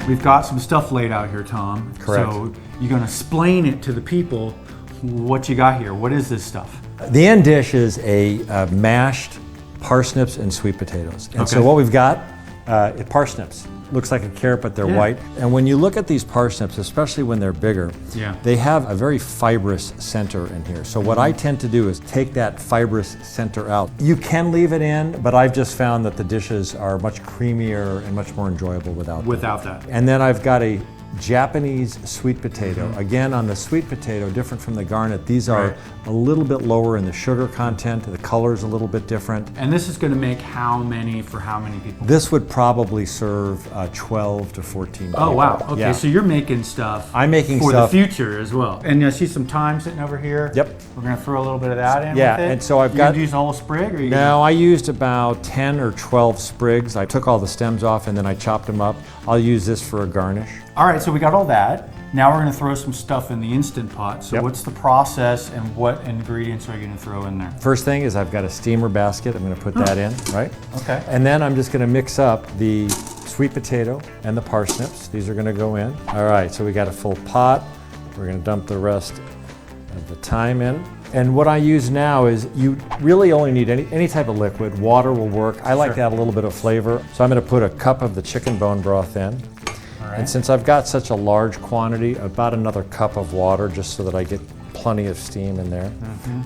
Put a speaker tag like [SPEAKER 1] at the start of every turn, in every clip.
[SPEAKER 1] we've got some stuff laid out here, Tom.
[SPEAKER 2] Correct.
[SPEAKER 1] So you're gonna explain it to the people what you got here. What is this stuff?
[SPEAKER 2] The end dish is a mashed parsnips and sweet potatoes. And so what we've got, parsnips. Looks like a carrot, but they're white. And when you look at these parsnips, especially when they're bigger, they have a very fibrous center in here. So what I tend to do is take that fibrous center out. You can leave it in, but I've just found that the dishes are much creamier and much more enjoyable without that. And then I've got a Japanese sweet potato. Again, on the sweet potato, different from the garnet, these are a little bit lower in the sugar content. The color's a little bit different.
[SPEAKER 1] And this is going to make how many for how many people?
[SPEAKER 2] This would probably serve 12 to 14 people.
[SPEAKER 1] Oh, wow. Okay, so you're making stuff
[SPEAKER 2] I'm making
[SPEAKER 1] for
[SPEAKER 2] stuff
[SPEAKER 1] the future as well. And I see some thyme sitting over here.
[SPEAKER 2] Yep.
[SPEAKER 1] We're going to throw a little bit of that in with it.
[SPEAKER 2] And so I've got...
[SPEAKER 1] You use a whole sprig? Or
[SPEAKER 2] No, I used about 10 or 12 sprigs. I took all the stems off and then I chopped them up. I'll use this for a garnish.
[SPEAKER 1] All right, so we got all that. Now we're going to throw some stuff in the Instant Pot. So what's the process and what ingredients are you going to throw in there?
[SPEAKER 2] First thing is I've got a steamer basket. I'm going to put that in, right?
[SPEAKER 1] Okay.
[SPEAKER 2] And then I'm just going to mix up the sweet potato and the parsnips. These are going to go in. All right, so we got a full pot. We're going to dump the rest of the thyme in. And what I use now is you really only need any type of liquid. Water will work. I like to add a little bit of flavor. So I'm going to put a cup of the chicken bone broth in. And since I've got such a large quantity, about another cup of water just so that I get plenty of steam in there.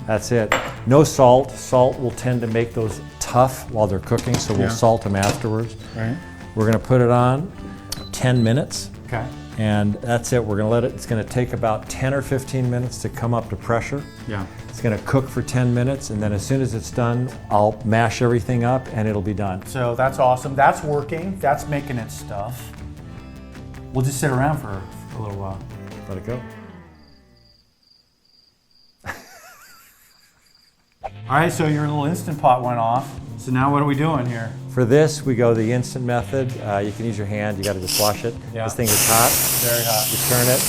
[SPEAKER 2] That's it. No salt. Salt will tend to make those tough while they're cooking, so we'll salt them afterwards. We're going to put it on 10 minutes.
[SPEAKER 1] Okay.
[SPEAKER 2] And that's it. We're going to let it, it's going to take about 10 or 15 minutes to come up to pressure. It's going to cook for 10 minutes, and then as soon as it's done, I'll mash everything up and it'll be done.
[SPEAKER 1] So that's awesome. That's working. That's making its stuff. We'll just sit around for a little while.
[SPEAKER 2] Let it go.
[SPEAKER 1] All right, so your little Instant Pot went off. So now what are we doing here?
[SPEAKER 2] For this, we go the instant method. You can use your hand. You got to just wash it. This thing is hot.
[SPEAKER 1] Very hot.
[SPEAKER 2] You turn it.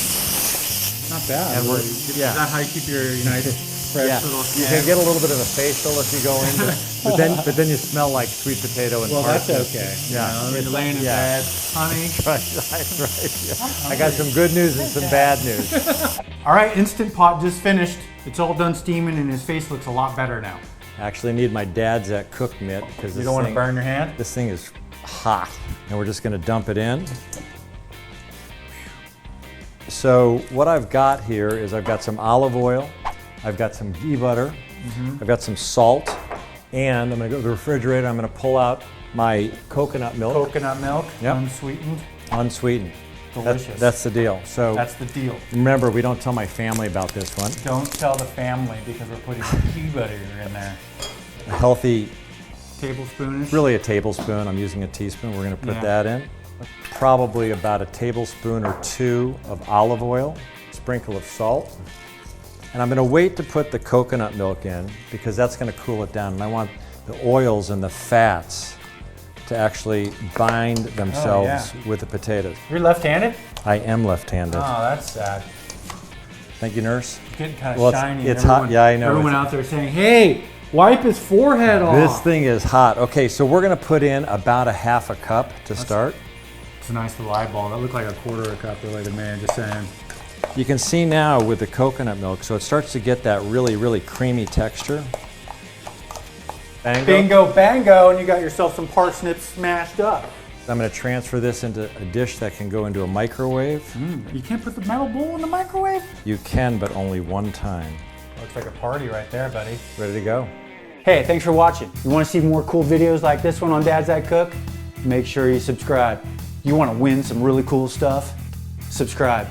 [SPEAKER 1] Not bad.
[SPEAKER 2] And
[SPEAKER 1] really. Is that how you keep your nice fresh little
[SPEAKER 2] You can get a little bit of a facial if you go into it. But then you smell like sweet potato and
[SPEAKER 1] that's
[SPEAKER 2] parsnips.
[SPEAKER 1] okay. You're laying in bed, honey.
[SPEAKER 2] That's right. I got some good news and some bad news.
[SPEAKER 1] All right, Instant Pot just finished. It's all done steaming and his face looks a lot better now.
[SPEAKER 2] I actually need my DADS cook mitt because
[SPEAKER 1] you don't want to burn your hand?
[SPEAKER 2] This thing is hot. And we're just going to dump it in. So what I've got here is I've got some olive oil, I've got some ghee butter, I've got some salt, and I'm going to go to the refrigerator. I'm going to pull out my coconut milk.
[SPEAKER 1] Coconut milk, unsweetened.
[SPEAKER 2] Unsweetened.
[SPEAKER 1] Delicious.
[SPEAKER 2] That's the deal. So
[SPEAKER 1] that's the deal.
[SPEAKER 2] Remember, we don't tell my family about this one.
[SPEAKER 1] Don't tell the family because we're putting ghee butter in there.
[SPEAKER 2] A healthy
[SPEAKER 1] tablespoon-ish?
[SPEAKER 2] Really a tablespoon. I'm using a teaspoon. We're going to put that in. Probably about a tablespoon or two of olive oil, a sprinkle of salt. And I'm going to wait to put the coconut milk in because that's going to cool it down. And I want the oils and the fats to actually bind themselves with the potatoes.
[SPEAKER 1] You're left-handed?
[SPEAKER 2] I am left-handed.
[SPEAKER 1] Oh, that's sad.
[SPEAKER 2] Thank you, nurse.
[SPEAKER 1] It's getting kind of shiny.
[SPEAKER 2] It's hot. Yeah, I know.
[SPEAKER 1] Everyone out there saying, hey, wipe his forehead off.
[SPEAKER 2] This thing is hot. Okay, so we're going to put in about a half a cup to start.
[SPEAKER 1] It's a nice little eyeball. That looked like a quarter of a cup really to me, I'm just saying.
[SPEAKER 2] You can see now with the coconut milk, so it starts to get that really, really creamy texture. Bango.
[SPEAKER 1] Bingo, bango, and you got yourself some parsnips smashed up.
[SPEAKER 2] I'm going to transfer this into a dish that can go into a microwave.
[SPEAKER 1] You can't put the metal bowl in the microwave?
[SPEAKER 2] You can, but only one time.
[SPEAKER 1] Looks like a party right there, buddy.
[SPEAKER 2] Ready to go.
[SPEAKER 1] Hey, thanks for watching. You want to see more cool videos like this one on Dad's That Cook? Make sure you subscribe. You want to win some really cool stuff? Subscribe.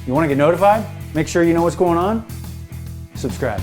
[SPEAKER 1] You want to get notified? Make sure you know what's going on? Subscribe.